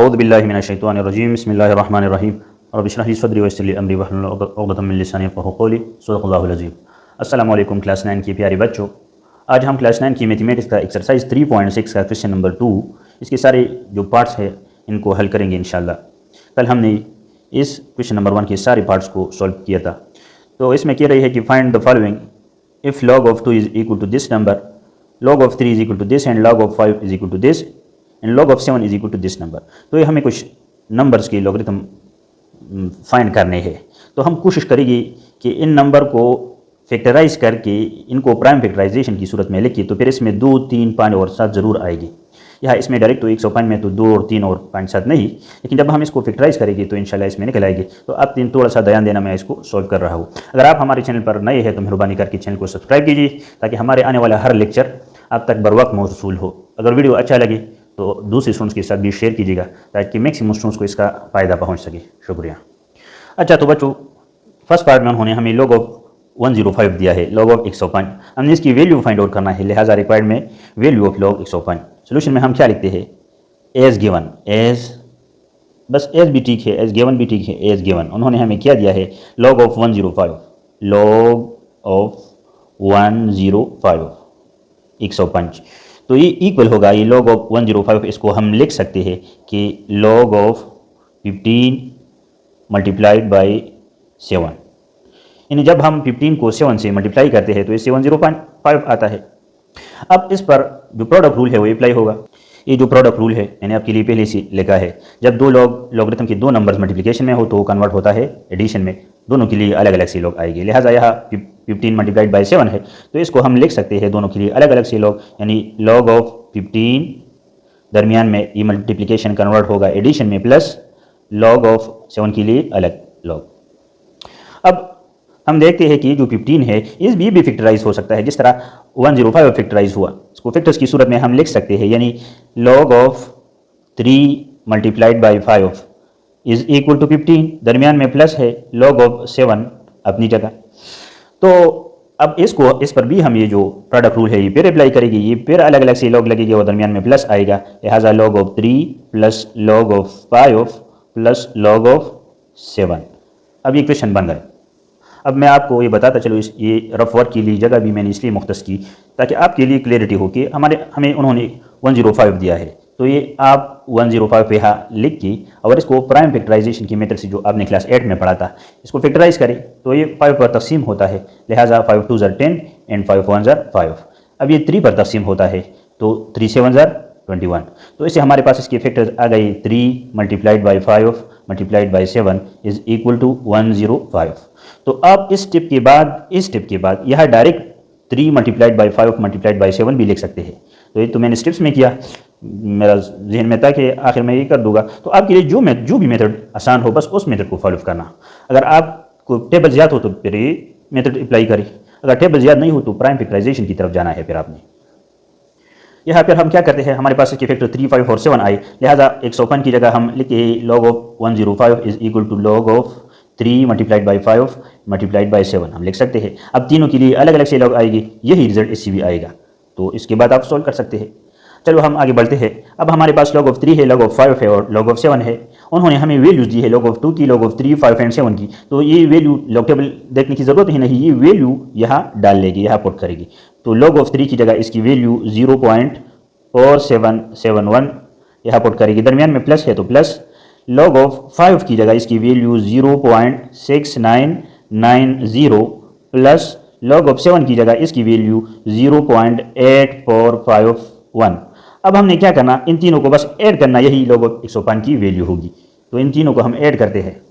अऊज़ु बिल्लाहि मिनश्शैतानिर्रजीम बिस्मिल्लाहिर्रहमानिर्रहीम रब्बि इश्रह ली सदरी वयस्सिर ली अमरी वहलुल उक़दतम मिन लिसानी यफ़क़हू क़ौली सदक़ल्लाहुल अज़ीम। अस्सलामु अलैकुम क्लास 9 की प्यारे बच्चों, आज हम क्लास 9 की मैथमेटिक्स का एक्सरसाइज 3.6 का क्वेश्चन नंबर 2 इसके सारे जो पार्ट्स हैं इनको हल करेंगे इंशाल्लाह। कल हमने इस क्वेश्चन नंबर 1 के सारे पार्ट्स को सॉल्व किया था। तो इसमें कह रही है कि find the following if log of 2 is equal to this number, log of 3 is equal to this and log of 5 is equal to this and log of 7 is equal to this number. तो ये हमें कुछ numbers के logarithm find करने हैं। तो हम कोशिश करेंगे कि इन नंबर को फैक्टराइज करके इनको प्राइम फैक्टराइजेशन की सूरत में लिखिए, तो फिर इसमें 2, 3, 5 और 7 ज़रूर आएगी। यहाँ इसमें डायरेक्ट तो 105 में तो 2 और 3 और 5, 7 नहीं, लेकिन जब हम इसको फैक्टराइज करेंगे तो इंशाल्लाह इसमें निकल आएगी। तो आप तीन थोड़ा सा ध्यान देना, मैं इसको सॉल्व कर रहा हूँ। अगर आप हमारे चैनल पर नए हैं तो मेहरबानी करके चैनल को सब्सक्राइब कीजिए ताकि हमारे आने वाला हर लेक्चर आप तक बर वक्त मौसूल हो। अगर वीडियो अच्छा लगे तो दूसरे स्टूडेंट्स के साथ भी शेयर कीजिएगा ताकि मैक्सिमम स्टूडेंट्स को इसका फ़ायदा पहुँच सके। शुक्रिया। अच्छा, तो बच्चों फर्स्ट पार्ट में उन्होंने हमें log of 105 दिया है, log of 105। हमने इसकी वैल्यू फाइंड आउट करना है, लिहाजा रिक्वायर्ड में वैल्यू ऑफ log 105। सोल्यूशन में हम क्या लिखते हैं, एज गिवन, एज बस एज भी ठीक है, एज गिवन भी ठीक है, एज गिवन। उन्होंने हमें क्या दिया है, log of 105, log of 105 105। तो ये इक्वल होगा, ये log of 105, इसको हम लिख सकते हैं कि log of 15 मल्टीप्लाइड बाई 7। यानी जब हम 15 को 7 से मल्टीप्लाई करते हैं तो ये 705 आता है। अब इस पर जो प्रोडक्ट रूल है वो अप्लाई होगा। ये जो प्रोडक्ट रूल है मैंने आपके लिए पहले से लिखा है, जब दो लॉगरिथम के दो नंबर्स मल्टीप्लिकेशन में हो तो कन्वर्ट होता है एडिशन में, दोनों के लिए अलग अलग से लॉग आएगी। लिहाजा यहाँ 15 मल्टीप्लाइड बाई 7 है तो इसको हम लिख सकते हैं दोनों के लिए अलग अलग से लॉग, यानी log ऑफ 15 दरमियान में ये मल्टीप्लिकेशन कन्वर्ट होगा एडिशन में, प्लस log ऑफ 7 के लिए अलग लॉग। अब हम देखते हैं कि जो 15 है इस भी फैक्टराइज हो सकता है, जिस तरह 105 फैक्टराइज हुआ, इसको फैक्टर्स की सूरत में हम लिख सकते हैं, यानी log of 3 multiplied by 5 is equal to 15, दरमियान में प्लस है, log ऑफ 7 अपनी जगह। तो अब इसको इस पर भी हम ये जो प्रोडक्ट रूल है ये फिर अप्लाई करेंगे, ये फिर अलग अलग से log लगेगी और दरमियान में प्लस आएगा, लिहाजा log of 3 plus log of 5 plus log of 7। अब ये क्वेश्चन बन गए। अब मैं आपको ये बताता चलो, ये रफ वर्क के लिए जगह भी मैंने इसलिए मुख्तस की ताकि आपके लिए क्लियरिटी हो कि हमें उन्होंने 105 दिया है, तो ये आप 105 पे यहाँ लिख के और इसको प्राइम फैक्टराइजेशन की मेथड से जो आपने क्लास 8 में पढ़ा था इसको फैक्टराइज करें तो ये 5 पर तकसीम होता है, लिहाजा 5 2 ज़र 10 एंड 5 1 ज़र 5। अब ये 3 पर तकसीम होता है तो 3 7 ज़र 21। तो इससे हमारे पास इसके फैक्टर्स आ गए, 3 multiplied by 5 multiplied by 7 is equal to 105। तो अब इस स्टेप के बाद यह direct 3 multiplied by 5 multiplied by 7 भी लिख सकते हैं। तो ये तो मैंने स्टेप्स में किया, मेरा जहन में था कि आखिर में ये कर दूंगा। तो आपके लिए जो भी मेथड आसान हो बस उस मेथड को फॉलो करना। अगर आपको टेबल याद हो तो फिर ये मेथड अप्लाई करें, अगर टेबल याद नहीं हो तो प्राइम फैक्टराइजेशन की तरफ जाना है। फिर आपने यहाँ पर हम क्या करते हैं, हमारे पास इसके फैक्टर 3 5 और 7 आए, लिहाजा 105 की जगह हम लिखे log of 105 is equal to log of 3 multiplied by 5 multiplied by 7 हम लिख सकते हैं। अब तीनों के लिए अलग अलग से log आएगी, यही रिजल्ट इससे भी आएगा, तो इसके बाद आप सॉल्व कर सकते हैं। चलो हम आगे बढ़ते हैं। अब हमारे पास log ऑफ 3 है, log ऑफ 5 है और log ऑफ 7 है। उन्होंने हमें वैल्यूज दी है log ऑफ 2 की, log ऑफ 3 5 एंड 7 की, तो ये वैल्यू log टेबल देखने की ज़रूरत ही नहीं, ये वैल्यू यहाँ डाल लेगी, यहाँ पुट करेगी। तो log ऑफ 3 की जगह इसकी वैल्यू 0.4771 यहाँ पुट करेगी, दरमियान में प्लस है तो प्लस। log ऑफ 5 की जगह इसकी वैल्यू 0.6990 प्लस log ऑफ 7 की जगह इसकी वैल्यू 0.8451। अब हमने क्या करना, इन तीनों को बस ऐड करना, यही log ऑफ 105 की वैल्यू होगी। तो इन तीनों को हम ऐड करते हैं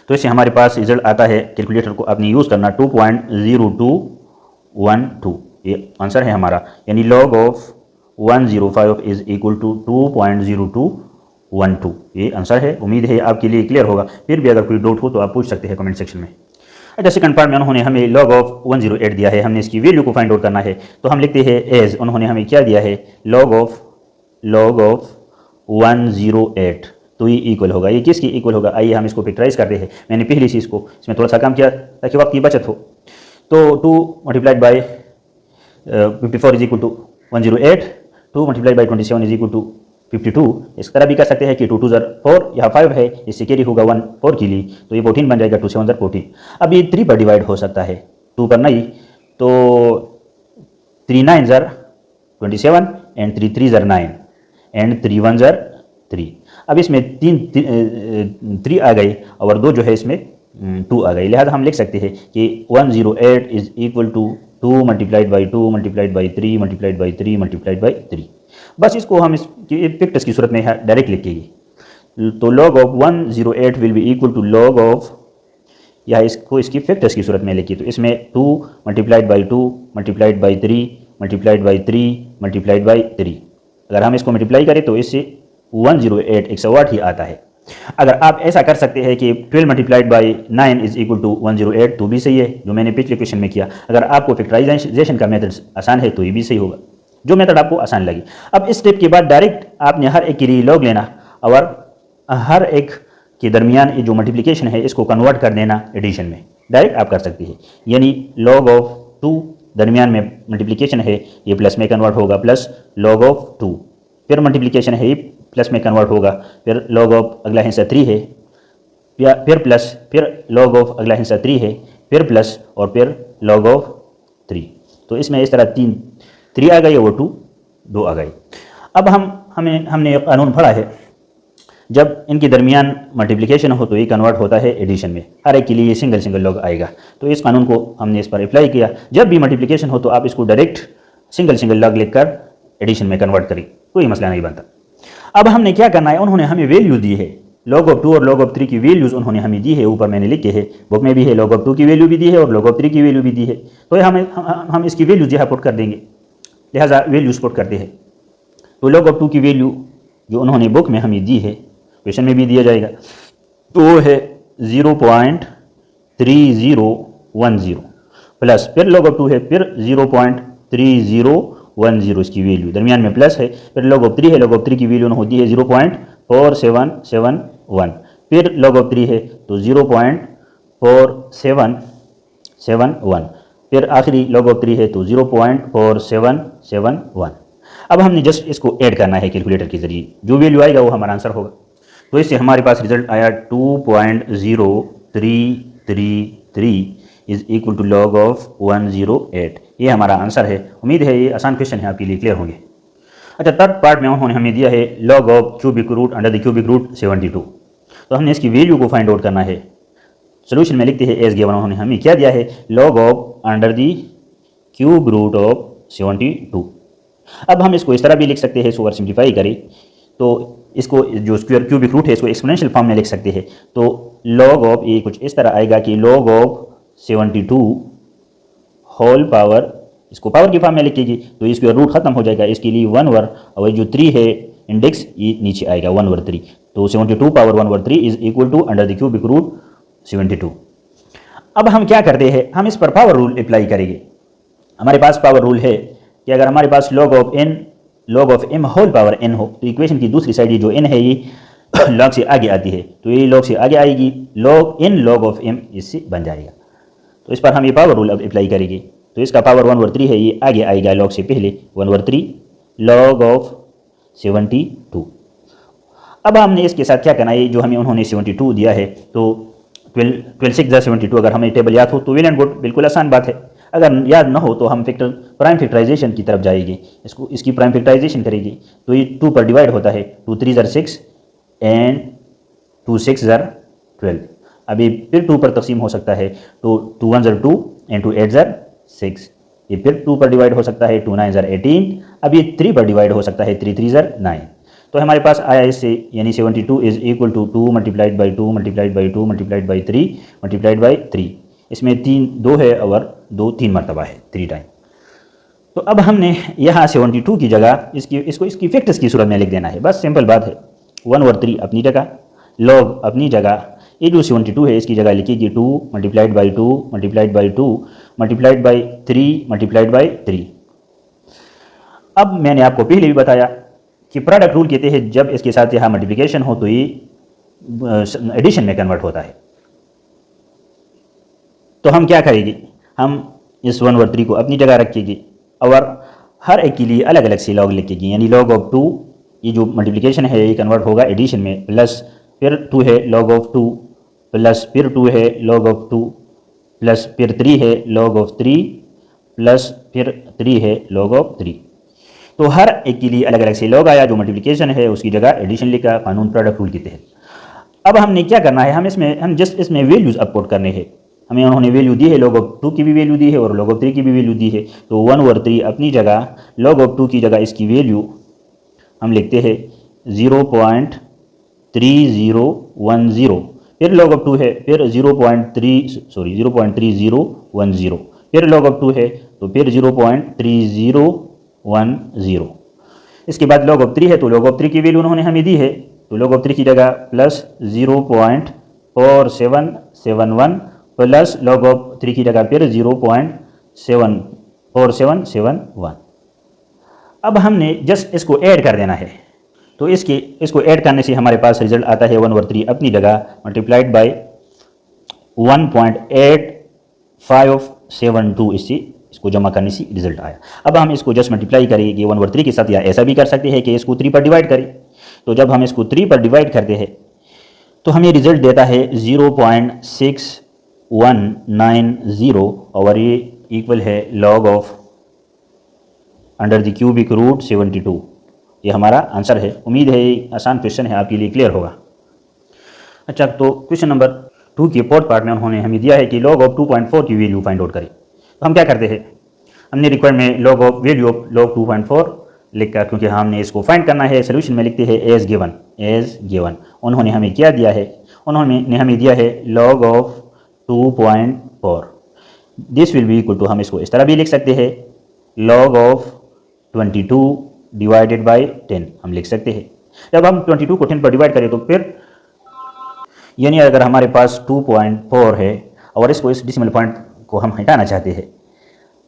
तो इससे हमारे पास रिजल्ट आता है, कैलकुलेटर को आपने यूज़ करना 2.0212, ये आंसर है हमारा, यानी log of 105 is equal to 2.0212, ये आंसर है। उम्मीद है आपके लिए क्लियर होगा, फिर भी अगर कोई डाउट हो तो आप पूछ सकते हैं कमेंट सेक्शन में। अच्छा, सेकंड पार्ट में उन्होंने हमें log ऑफ 108 दिया है, हमने इसकी वैल्यू को फाइंड आउट करना है, तो हम लिखते हैं एज, उन्होंने हमें क्या दिया है, log ऑफ 108, तो ये इक्वल होगा, ये किसकी इक्वल होगा, आइए हम इसको फैक्टराइज करते हैं। मैंने पहले से इसमें थोड़ा सा काम किया ताकि वक्त की बचत हो। तो 2 multiplied by 54 is equal to 108, 2 multiplied by 27 is equal to 52। इस तरह भी कर सकते हैं कि 2 2 ज़र 4, यहाँ 5 है, इससे कैरी होगा 1 4 के लिए, तो ये 14 बन जाएगा। 2 7 ज़र 14। अब ये 3 पर डिवाइड हो सकता है, 2 पर नहीं, तो 3 9 ज़र 27 एंड 3 3 ज़र 9 एंड 3 1 ज़र 3। अब इसमें 3 आ गए और 2 जो है इसमें 2 आ गई, लिहाजा हम लिख सकते हैं कि 108 is equal to 2 multiplied by 2 multiplied by 3 multiplied by 3 multiplied by 3। बस इसको हम इसकी फैक्टर्स की सूरत में डायरेक्ट लिखेंगे, तो log of 108 will be equal to log of, या इसको इसकी फैक्टर्स की सूरत में लिखिए, तो इसमें 2 multiplied by 2 multiplied by 3 multiplied by 3 multiplied by 3। अगर हम इसको मल्टीप्लाई करें तो इससे 108 108 ही आता है। अगर आप ऐसा कर सकते हैं कि 12 multiplied by 9 is equal to 108, तो भी सही है, जो मैंने पिछले क्वेश्चन में किया। अगर आपको फैक्टराइजेशन का मेथड आसान है तो ये भी सही होगा, जो मेथड आपको आसान लगे। अब इस स्टेप के बाद डायरेक्ट आपने हर एक के लिए लॉग लेना और हर एक के दरमियान ये जो मल्टीप्लिकेशन है इसको कन्वर्ट कर देना एडिशन में, डायरेक्ट आप कर सकते हैं। यानी log ऑफ 2 दरमियान में मल्टीप्लिकेशन है, ये प्लस में कन्वर्ट होगा, प्लस log ऑफ 2, फिर मल्टीप्लिकेशन है, ये प्लस में कन्वर्ट होगा, फिर log ऑफ अगला हिस्सा 3 है, फिर प्लस, फिर log ऑफ अगला हिस्सा 3 है, फिर प्लस और फिर log ऑफ 3। तो इसमें इस तरह 3 आ गई और 2 आ गई। अब हमने एक कानून पढ़ा है, जब इनके दरमियान मल्टीप्लिकेशन हो तो ये कन्वर्ट होता है एडिशन में, हर एक के लिए सिंगल सिंगल लॉग आएगा। तो इस कानून को हमने इस पर अप्लाई किया, जब भी मल्टीप्लिकेशन हो तो आप इसको डायरेक्ट सिंगल सिंगल लॉग लिखकर एडिशन में कन्वर्ट करें, कोई मसला नहीं बनता। अब हमने क्या करना है, उन्होंने हमें वैल्यू दी है, log ऑफ 2 और log ऑफ 3 की वैल्यूज़ उन्होंने हमें दी है, ऊपर मैंने लिखे है, बुक में भी है, log ऑफ 2 की वैल्यू भी दी है और log ऑफ 3 की वैल्यू भी दी है। तो हम इसकी वैल्यूज यहाँ पुट कर देंगे, लिहाजा वैल्यूज पुट करते हैं। तो log ऑफ 2 की वैल्यू जो उन्होंने बुक में हमें दी है, क्वेश्चन में भी दिया जाएगा, तो वो है 0.3010 प्लस, फिर log ऑफ 2 है, फिर 0.3010 इसकी वैल्यू, दरमियान में प्लस है, फिर log ऑफ 3 है, log ऑफ 3 की वैल्यू होती है 0.4771, फिर log ऑफ 3 है तो 0.4771, फिर आखिरी log ऑफ 3 है तो 0.4771। अब हमने जस्ट इसको ऐड करना है कैलकुलेटर के जरिए, जो वैल्यू आएगा वो हमारा आंसर होगा। तो इससे हमारे पास रिजल्ट आया 2.0333 is equal to log of 108। ये हमारा आंसर है। उम्मीद है ये आसान क्वेश्चन है आपके लिए क्लियर होंगे। अच्छा, थर्ड पार्ट में उन्होंने हमें दिया है log of cubic root under the cubic root 72। तो हमने इसकी वैल्यू को फाइंड आउट करना है। सोल्यूशन में लिखते हैं एज गिवन, उन्होंने हमें क्या दिया है, log of under the cube root of 72। अब हम इसको इस तरह भी लिख सकते हैं, इसको अगर सिंप्लीफाई करें तो इसको जो स्क्वायर क्यूबिक रूट है इसको एक्सपोनेंशियल फॉर्म में लिख सकते हैं। तो log ऑफ ये कुछ इस तरह आएगा कि log ऑफ 72 होल पावर, इसको पावर की फॉर्म में लिखेगी तो इसका रूट खत्म हो जाएगा, इसके लिए 1 ओवर, और जो 3 है इंडेक्स ये नीचे आएगा 1 ओवर 3। तो 72 power 1 over 3 is equal to under the cubic root 72। अब हम क्या करते हैं, हम इस पर पावर रूल अप्लाई करेंगे। हमारे पास पावर रूल है कि अगर हमारे पास log of m whole power n हो तो इक्वेशन की दूसरी साइड ये जो n है ये log से आगे आती है, तो ये log से आगे आएगी, log ऑफ m इससे बन जाएगा। तो इस पर हम ये पावर रूल अब अप्लाई करेंगे, तो इसका पावर 1 ओवर 3 है, ये आगे आएगा log से पहले 1 ओवर 3 log ऑफ 72। अब हमने इसके साथ क्या करना है, जो हमें उन्होंने 72 दिया है, तो 12 6 72, अगर हमें टेबल याद हो तो वेल एंड गुड, बिल्कुल आसान बात है। अगर याद ना हो तो हम प्राइम फैक्टराइजेशन की तरफ जाएंगे, इसकी प्राइम फैक्टराइजेशन करेंगे। तो ये 2 पर डिवाइड होता है, 2 3 ज़र 6 एंड 2 6 ज़र 12। अभी फिर 2 पर तकसीम हो सकता है, तो 2 1 ज़र 2 एंड 2 8 ज़र 6। ये फिर 2 पर डिवाइड हो सकता है, 2 9 ज़र 18। अब ये 3 पर डिवाइड हो सकता है, 3 3 ज़र 9। तो हमारे पास आया इससे, यानी 72 is equal to 2 multiplied by 2 multiplied by 2 multiplied by 3 multiplied by 3। इसमें 2 है और 2 3 मरतबा है, 3 टाइम। तो अब हमने यहाँ 72 की जगह इसकी फैक्टर्स की सूरत में लिख देना है, बस सिंपल बात है। 1 ओवर 3 अपनी जगह, log अपनी जगह, ये जो 72 है इसकी जगह लिखिएगी 2 multiplied by 2 multiplied by 2 multiplied by 3 multiplied by 3। अब मैंने आपको पहले भी बताया कि प्रोडक्ट रूल कहते हैं जब इसके साथ यहाँ मल्टीप्लिकेशन हो तो ये एडिशन में कन्वर्ट होता है। तो हम क्या करेंगे, हम इस 1 ओवर 3 को अपनी जगह रखेंगे और हर एक के लिए अलग अलग से log लिखेंगे, यानी log ऑफ 2 ये जो मल्टीप्लिकेशन है ये कन्वर्ट होगा एडिशन में, प्लस फिर 2 है log ऑफ 2 प्लस फिर 2 है log ऑफ 2 प्लस फिर 3 है log ऑफ 3 प्लस फिर 3 है log ऑफ 3। तो हर एक के लिए अलग अलग से log आया, जो मल्टीप्लिकेशन है उसकी जगह एडिशन लिखा कानून प्रोडक्ट रूल के तहत। अब हमने क्या करना है, हम जस्ट इसमें वैल्यूज अपलोड करने हैं। हमें उन्होंने वैल्यू दी है, log ऑफ 2 की भी वैल्यू दी है और log ऑफ 3 की भी वैल्यू दी है। तो 1/3 अपनी जगह, log ऑफ 2 की जगह इसकी वैल्यू हम लिखते हैं 0.3010, फिर log ऑफ 2 है फिर 0.3010, फिर log ऑफ 2 है तो फिर 0.3010। इसके बाद log ऑफ 3 है तो log ऑफ 3 की वैल्यू उन्होंने हमें दी है, तो log ऑफ 3 की जगह प्लस 0.4771 प्लस log ऑफ 3 की जगह फिर 0.4771। अब हमने जस्ट इसको ऐड कर देना है। तो इसको ऐड करने से हमारे पास रिजल्ट आता है 1/3 अपनी जगह मल्टीप्लाइड बाय 1.8572, इसको जमा करने से रिजल्ट आया। अब हम इसको जस्ट मल्टीप्लाई करेंगे 1/3 के साथ, या ऐसा भी कर सकते हैं कि इसको 3 पर डिवाइड करें। तो जब हम इसको 3 पर डिवाइड करते हैं तो हमें रिजल्ट देता है 0.6190 और ये इक्वल है log of under the cubic root 72। ये हमारा आंसर है। उम्मीद है ये आसान क्वेश्चन है, आपके लिए क्लियर होगा। अच्छा, तो क्वेश्चन नंबर 2 के फोर्थ पार्ट में उन्होंने हमें दिया है कि log ऑफ 2.4 की वैल्यू फाइंड आउट करें। तो हम क्या करते हैं, हमने रिक्वायर्ड में log of value of log 2.4 लिखकर, क्योंकि हमने इसको फाइंड करना है, सोल्यूशन में लिखते हैं एज गिवन। उन्होंने हमें क्या दिया है, उन्होंने हमें दिया है log of 2.4, this will be equal to, हम इसको इस तरह भी लिख सकते हैं log ऑफ 22 डिवाइडेड बाई 10 हम लिख सकते हैं। जब हम 22 को 10 पर डिवाइड करें तो फिर यानी अगर हमारे पास 2.4 है और इसको इस डेसिमल पॉइंट को हम हटाना चाहते हैं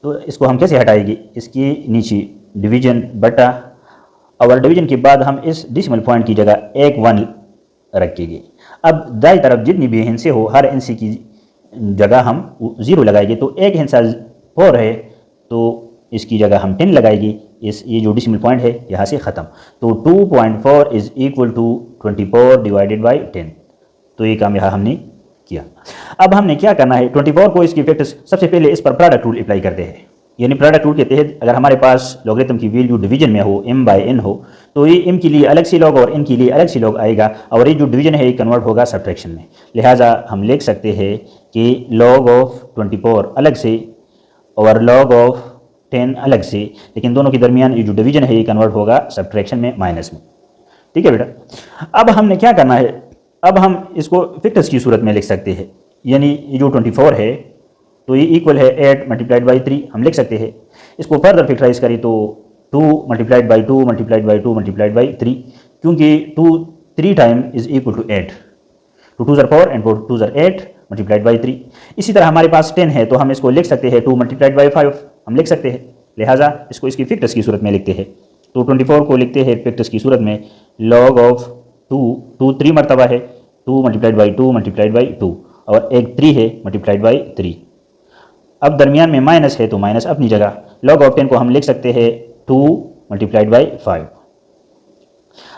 तो इसको हम कैसे हटाएंगे, इसके नीचे डिवीजन बटा, और डिवीजन के बाद हम इस डेसिमल पॉइंट की जगह एक 1 रखेंगे। अब दाईं तरफ जितनी भी हिस्से हो, हर हिस्से की जगह हम 0 लगाएंगे। तो एक हिस्सा 4 है तो इसकी जगह हम 10 लगाएंगे। ये जो डेसिमल पॉइंट है यहाँ से ख़त्म। तो 2.4 is equal to 24 divided by 10। तो ये काम यहाँ हमने किया। अब हमने क्या करना है, 24 को इसकी फैक्टर्स, सबसे पहले इस पर प्रोडक्ट रूल अप्लाई करते हैं। यानी प्रोडक्ट रूल के तहत अगर हमारे पास लॉगरिथम की वैल्यू डिवीजन में हो, m बाई n हो, तो ये m के लिए अलग से लॉग और n के लिए अलग से लॉग आएगा, और ये जो डिवीजन है ये कन्वर्ट होगा सब्ट्रैक्शन में। लिहाजा हम लिख सकते हैं कि log ऑफ 24 अलग से और log ऑफ 10 अलग से, लेकिन दोनों के दरमियान ये जो डिवीजन है ये कन्वर्ट होगा सब्ट्रैक्शन में, माइनस में। ठीक है बेटा। अब हमने क्या करना है, अब हम इसको फैक्टर्स की सूरत में लिख सकते हैं। यानी ये जो 24 है तो ये इक्वल है 8 मल्टीप्लाइड बाई 3 हम लिख सकते हैं। इसको फर्दर फैक्टराइज करें तो 2 multiplied by 2 multiplied by 2 multiplied by 3, क्योंकि 2 3 time is equal to 8। 2 2 4 and 4 2 8 multiplied by 3। इसी तरह हमारे पास 10 है तो हम इसको लिख सकते हैं 2 मल्टीप्लाइड बाई 5 हम लिख सकते हैं। लिहाजा इसको इसकी फैक्टर्स की सूरत में लिखते हैं। तो 24 को लिखते हैं फैक्टर्स की सूरत में log ऑफ 2 3 मरतबा है, 2 मल्टीप्लाइड बाई 2 मल्टीप्लाइड बाई 2, और एक 3 है मल्टीप्लाइड बाई 3। अब दरमियान में माइनस है तो माइनस अपनी जगह। log ऑफ 10 को हम लिख सकते हैं 2 मल्टीप्लाइड बाई 5।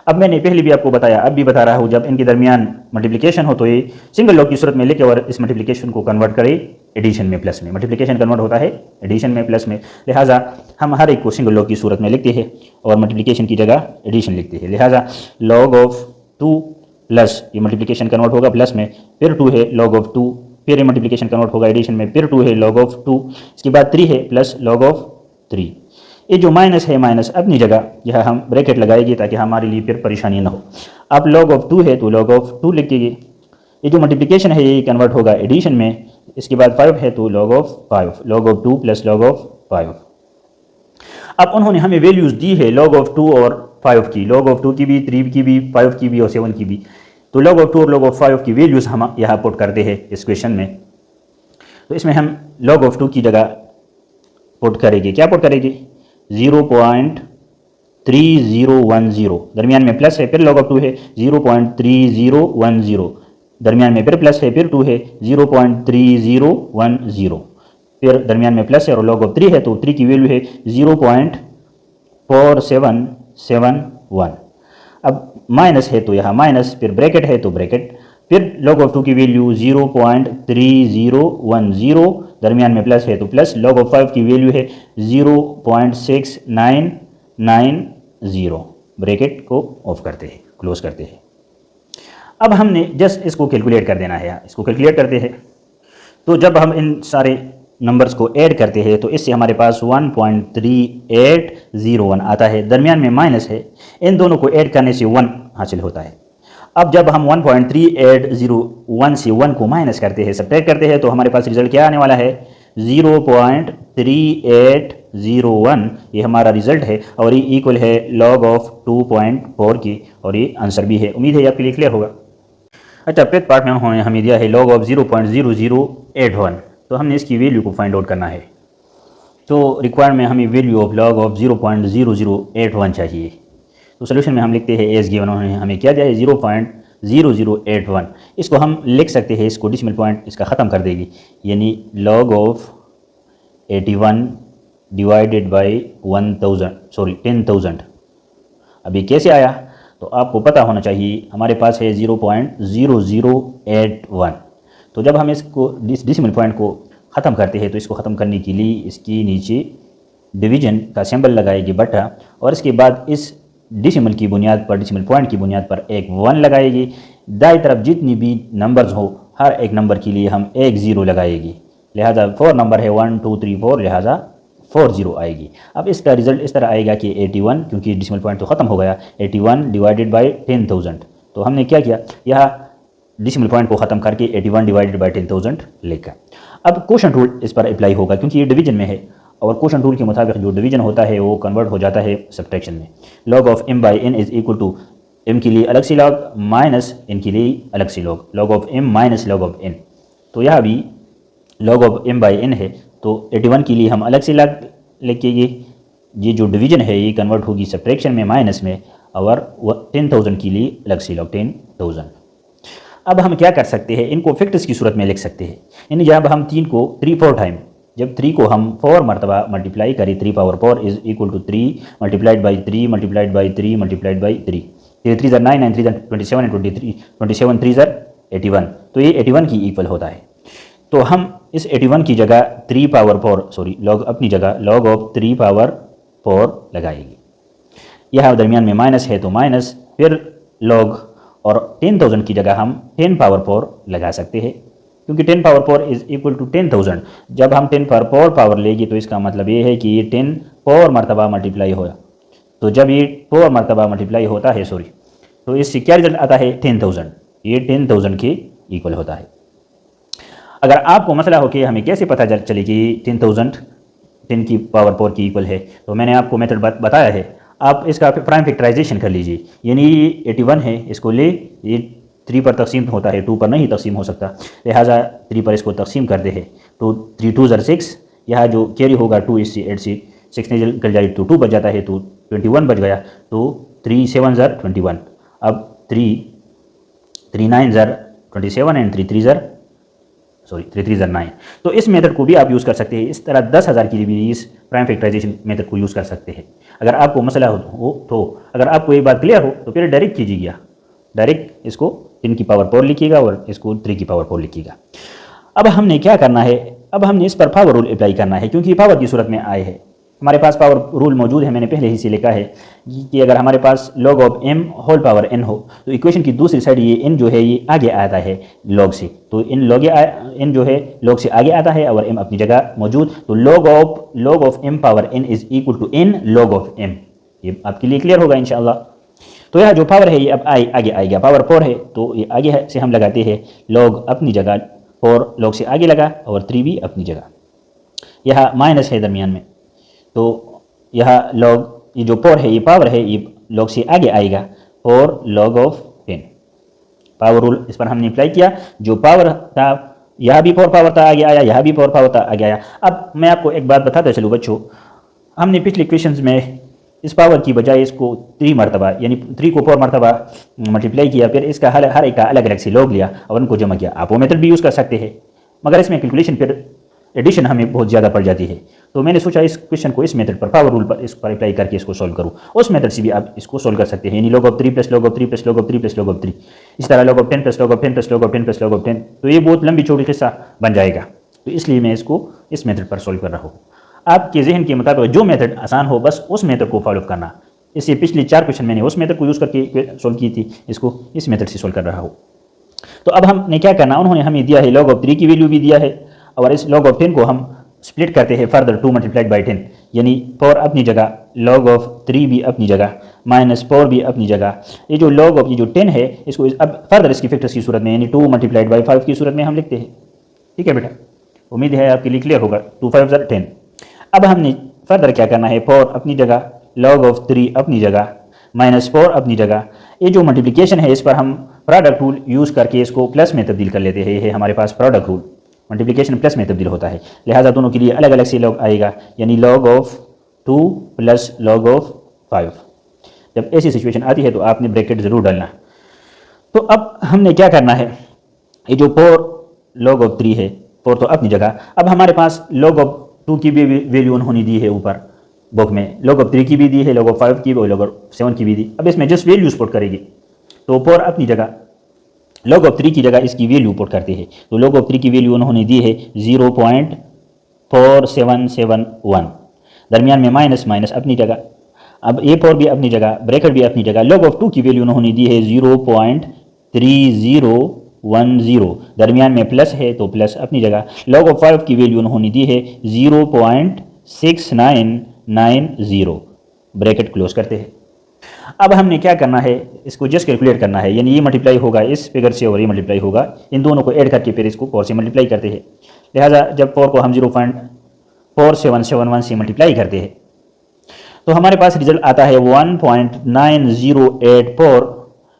अब मैंने पहले भी आपको बताया, अब भी बता रहा हूँ, जब इनके दरमियान मल्टीप्लिकेशन हो तो ये सिंगल लॉग की सूरत में लेके और इस मल्टीप्लिकेशन को कन्वर्ट करें एडिशन में, प्लस में। मल्टीप्लिकेशन कन्वर्ट होता है एडिशन में, प्लस में। लिहाजा हम हर एक को सिंगल लॉग की सूरत में लिखते हैं और मल्टीप्लिकेशन की जगह एडिशन लिखते हैं। लिहाजा log ऑफ 2 प्लस ये मल्टीप्लिकेशन कन्वर्ट होगा प्लस में, फिर 2 है log ऑफ 2, फिर ये मल्टीप्लिकेशन कन्वर्ट होगा एडिशन में, फिर 2 है log ऑफ 2, इसके बाद 3 है प्लस log ऑफ 3। ये जो माइनस है माइनस अपनी जगह, यह हम ब्रैकेट लगाएंगे ताकि हमारे लिए फिर परेशानी ना हो। अब log ऑफ 2 है तो log ऑफ 2 लिखेंगे। ये जो मल्टीप्लिकेशन है ये कन्वर्ट होगा एडिशन में। इसके बाद 5 है तो log of 5, log of 2 plus log of 5। अब उन्होंने हमें वैल्यूज़ दी है log ऑफ 2 और 5 की, log ऑफ 2 की भी, 3 की भी, 5 की भी और 7 की भी। तो log ऑफ 2 और log ऑफ 5 की वैल्यूज़ हम यहाँ पुट करते हैं इस क्वेश्चन में। तो इसमें हम log ऑफ 2 की जगह पुट करेंगे, क्या पुट करेंगे, 0.3010, दरमियान में प्लस है, फिर log ऑफ 2 है 0.3010, दरमियान में फिर प्लस है, फिर 2 है 0.3010, फिर दरमियान में प्लस है और log ऑफ 3 है तो 3 की वैल्यू है 0.4771। अब माइनस है तो यहाँ माइनस, फिर ब्रैकेट है तो ब्रैकेट, फिर log ऑफ 2 की वैल्यू 0.3010, दरमियान में प्लस है तो प्लस, log ऑफ 5 की वैल्यू है 0.6990, ब्रैकेट को ऑफ करते हैं, क्लोज करते हैं। अब हमने जस्ट इसको कैलकुलेट कर देना है, इसको कैलकुलेट करते हैं। तो जब हम इन सारे नंबर्स को ऐड करते हैं तो इससे हमारे पास 1.3801 आता है, दरमियान में माइनस है, इन दोनों को ऐड करने से 1 हासिल होता है। अब जब हम 1.3801 से 1 को माइनस करते हैं, सब्ट्रैक्ट करते हैं, तो हमारे पास रिजल्ट क्या आने वाला है 0.3801, ये हमारा रिजल्ट है और ये इक्वल है log ऑफ 2.4 की, और ये आंसर भी है। उम्मीद है आपके लिए क्लियर होगा। अच्छा, फिफ्थ पार्ट में उन्होंने हमें दिया है log ऑफ 0.0081, तो हमने इसकी वैल्यू को फाइंड आउट करना है। तो रिक्वायर्ड में हमें वैल्यू ऑफ log ऑफ 0.0081 चाहिए। तो सोल्यूशन में हम लिखते हैं एज गिवन, उन्होंने हमें क्या दिया है 0.0081। इसको हम लिख सकते हैं, इसको डेसिमल पॉइंट इसका ख़त्म कर देगी, यानी log ऑफ 81 डिवाइडेड बाई 10,000। अभी कैसे आया तो आपको पता होना चाहिए, हमारे पास है 0.0081। तो जब हम इसको डेसिमल पॉइंट को ख़त्म करते हैं तो इसको ख़त्म करने के लिए इसकी नीचे डिवीजन का सिंबल लगाएगी बटा, और इसके बाद इस डेसिमल की बुनियाद पर, डेसिमल पॉइंट की बुनियाद पर एक 1 लगाएगी। दाईं तरफ जितनी भी नंबर्स हो हर एक नंबर के लिए हम एक 0 लगाएगी, लिहाजा 4 नंबर है 1 2 3 4, लिहाजा 40 आएगी। अब इसका रिजल्ट इस तरह आएगा कि 81, क्योंकि डेसिमल पॉइंट तो ख़त्म हो गया, 81 डिवाइडेड बाई 10,000। तो हमने क्या किया, यह डेसिमल पॉइंट को ख़त्म करके 81 डिवाइडेड बाई 10,000 लिखा। अब क्वोशंट रूल इस पर अप्लाई होगा, क्योंकि ये डिवीजन में है, और क्वोशंट रूल के मुताबिक जो डिवीजन होता है वो कन्वर्ट हो जाता है सब्ट्रैक्शन में। log of m by n is equal to m के लिए अलग से log माइनस n के लिए अलग से log, log of m minus log of n। तो यह भी log of m by n है, तो 81 के लिए हम अलग से log लेके ये जो डिवीजन है ये कन्वर्ट होगी सब्ट्रैक्शन में, माइनस में, और 10,000 के लिए अलग से log 10,000। अब हम क्या कर सकते हैं, इनको फैक्टर्स की सूरत में लिख सकते हैं। यानी जब हम 3 को 3-4 टाइम, जब 3 को हम 4 मरतबा मल्टीप्लाई करें, 3 power 4 is equal to 3 multiplied by 3 multiplied by 3 multiplied by 3, 3 ज़र 9, 9 3 ज़र 27 एंड 23, 27 3 ज़र 81, तो ये 81 की इक्वल होता है। तो हम इस 81 की जगह 3 पावर 4 सॉरी log अपनी जगह log ऑफ 3 पावर 4 लगाएगी। यह दरमियान में माइनस है तो माइनस, फिर log, और 10,000 की जगह हम 10 पावर 4 लगा सकते हैं, क्योंकि 10 पावर 4 इज इक्वल टू 10,000। जब हम 10 पावर 4 पावर लेगी तो इसका मतलब ये है कि ये 10 4 मरतबा मल्टीप्लाई होगा। तो जब ये 4 मरतबा मल्टीप्लाई होता है तो इससे क्या रिजल्ट आता है 10,000, ये 10,000 के इक्वल होता है। अगर आपको मसला हो कि हमें कैसे पता चले कि 10,000 10 की पावर 4 की इक्वल है, तो मैंने आपको मेथड बताया है। आप इसका प्राइम फैक्टराइजेशन कर लीजिए, यानी 81 है, इसको ले, ये 3 पर तकसीम होता है, 2 पर नहीं तकसीम हो सकता, लिहाजा 3 पर इसको तकसीम करते हैं। तो 3 2 ज़र 6, यहाँ जो कैरी होगा 2 इससे 8 से 6 निकल जाए तो 2 बच जाता है, तो 21 बच गया, तो 3 7 ज़र 21। अब 3 9 ज़र 27 एंड 3 3 ज़र 9। तो इस मेथड को भी आप यूज़ कर सकते हैं। इस तरह 10,000 के लिए भी इस प्राइम फैक्टराइजेशन मेथड को यूज़ कर सकते हैं। अगर आपको मसला हो तो अगर आपको ये बात क्लियर हो तो फिर डायरेक्ट कीजिएगा, डायरेक्ट इसको 10 की पावर 4 लिखिएगा और इसको 3 की पावर 4 लिखिएगा। अब हमने क्या करना है, अब हमने इस पर पावर रूल अप्लाई करना है, क्योंकि पावर की सूरत में आए है। हमारे पास पावर रूल मौजूद है, मैंने पहले ही से लिखा है कि अगर हमारे पास log of m whole power n हो तो इक्वेशन की दूसरी साइड ये n जो है ये आगे आता है log से, तो n जो है log से आगे आता है और m अपनी जगह मौजूद, तो log of m power n is equal to n log of m। ये आपके लिए क्लियर होगा इंशाअल्लाह। तो यह जो पावर है ये अब आगे आएगा, पावर 4 है तो ये आगे से हम लगाते हैं, log अपनी जगह 4 log से आगे लगा और 3 भी अपनी जगह, यह माइनस है दरमियान में, तो यह log ये जो 4 है ये पावर है, ये log से आगे आएगा 4 log ऑफ 10। पावर रूल इस पर हमने अप्लाई किया, जो पावर था यह भी 4 पावर था आगे आया, यह भी 4 पावर था आगे आया। अब मैं आपको एक बात बताता चलूँ बच्चों, हमने पिछले इक्वेशंस में इस पावर की बजाय इसको 3 मरतबा यानी 3 को 4 मरतबा मल्टीप्लाई किया, फिर इसका हर एक का अलग अलग से log लिया और उनको जमा किया। आप वो मेथड भी यूज़ कर सकते हैं, मगर इसमें कैलकुलेशन फिर एडिशन हमें बहुत ज़्यादा पड़ जाती है। तो मैंने सोचा इस क्वेश्चन को इस मेथड पर, पावर रूल पर इस पर अप्लाई करके इसको सॉल्व करूँ। उस मेथड से भी आप इसको सॉल्व कर सकते हैं, यानी log of 3 plus log of 3 plus log of 3 plus log of 3, इस तरह log of 10 plus log of 10 plus log of 10 plus log of 10। तो ये बहुत लंबी चौड़ी किस्सा बन जाएगा, तो इसलिए मैं इसको इस मेथड पर सॉल्व कर रहा हूँ। आपके जहन के मुताबिक जो मेथड आसान हो बस उस मेथड को फॉलो करना। इससे पिछले 4 क्वेश्चन मैंने उस मेथड को यूज़ करके सॉल्व की थी, इसको इस मेथड से सॉल्व कर रहा हूँ। तो अब हमने क्या करना, उन्होंने हमें दिया है log of 3 की वैल्यू भी दिया है, और इस log of 10 को हम स्प्लिट करते हैं फर्दर 2 मल्टीप्लाइड बाई 10, यानी 4 अपनी जगह, log of 3 भी अपनी जगह, माइनस 4 भी अपनी जगह। ये जो log of ये जो 10 है इसको अब फर्दर इसकी फैक्टर्स की सूरत में, यानी 2 मल्टीप्लाइड बाई 5 की सूरत में हम लिखते हैं। ठीक है बेटा, उम्मीद है आपके लिए क्लियर होगा। 2 5 10। अब हमने फर्दर क्या करना है, 4 अपनी जगह, log of 3 अपनी जगह, माइनस 4 अपनी जगह। ये जो मल्टीप्लिकेशन है इस पर हम प्रोडक्ट रूल यूज़ करके इसको प्लस में तब्दील कर लेते हैं। ये है हमारे पास प्रोडक्ट रूल, मल्टीप्लिकेशन प्लस में तब्दील होता है, लिहाजा दोनों के लिए अलग अलग से log आएगा, यानी log of 2 plus log of 5। जब ऐसी सिचुएशन आती है तो आपने ब्रैकेट ज़रूर डालना। तो अब हमने क्या करना है, ये जो 4 log of 3 है, 4 तो अपनी जगह। अब हमारे पास log of 2 की भी वैल्यू उन्होंने दी है ऊपर बुक में, log of 3 की भी दी है, log of 5 की और log of 7 की भी दी। अब इसमें जस्ट वैल्यू पुट करेगी, तो 4 अपनी जगह, log of 3 की जगह इसकी वैल्यू पुट करते हैं। तो log of 3 की वैल्यू उन्होंने दी है 0.4771, दरमियान में माइनस माइनस अपनी जगह, अब ये 4 भी अपनी जगह, ब्रैकेट भी अपनी जगह। log of 2 की वैल्यू उन्होंने दी है 0.3010, दरमियान में प्लस है तो प्लस अपनी जगह। log of 5 की वैल्यू उन्होंने दी है 0.6990, ब्रैकेट क्लोज करते हैं। अब हमने क्या करना है, इसको जस्ट कैलकुलेट करना है, यानी ये मल्टीप्लाई होगा इस फिगर से और ये मल्टीप्लाई होगा, इन दोनों को ऐड करके फिर इसको 4 से मल्टीप्लाई करते हैं। लिहाजा जब 4 को हम 0.4771 से मल्टीप्लाई करते हैं तो हमारे पास रिजल्ट आता है 1.9084।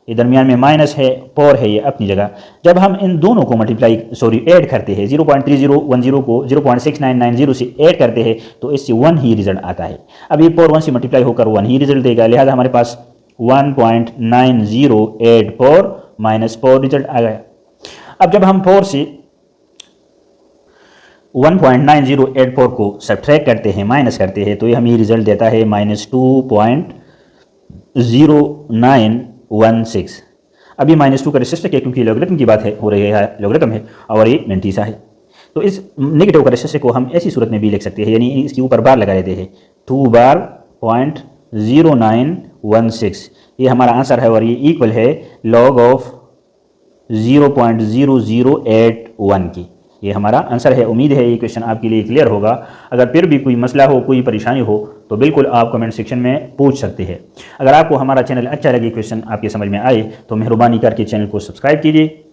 ये दरमियान में माइनस है, 4 है ये अपनी जगह। जब हम इन दोनों को ऐड करते हैं, 0.3010 को 0.6990 से ऐड करते हैं तो इससे 1 ही रिजल्ट आता है। अब ये 4 1 से मल्टीप्लाई होकर 1 ही रिजल्ट देगा, लिहाजा हमारे पास 1.9084 माइनस 4 रिजल्ट आ गया। अब जब हम 4 से 1.9084 को सब्ट्रैक्ट करते हैं, माइनस करते हैं, तो ये हमें रिजल्ट देता है -2.0916। अभी -2 का रेसिस्टर है क्योंकि लॉगरिथम की बात है, हो रही है, लॉगरिथम है और ये मेंटीसा है। तो इस नेगेटिव का रेसिस्टर को हम ऐसी सूरत में भी लिख सकते हैं, यानी इसके ऊपर बार लगा देते हैं, 2 बार 0.0916। ये हमारा आंसर है और ये इक्वल है log ऑफ 0.0081 की। ये हमारा आंसर है। उम्मीद है ये क्वेश्चन आपके लिए क्लियर होगा। अगर फिर भी कोई मसला हो, कोई परेशानी हो तो बिल्कुल आप कमेंट सेक्शन में पूछ सकते हैं। अगर आपको हमारा चैनल अच्छा लगे, क्वेश्चन आपके समझ में आए तो मेहरबानी करके चैनल को सब्सक्राइब कीजिए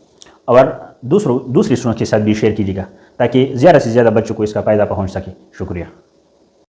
और दूसरी स्टूडेंट्स के साथ भी शेयर कीजिएगा ताकि ज़्यादा से ज़्यादा बच्चों को इसका फ़ायदा पहुँच सके। शुक्रिया।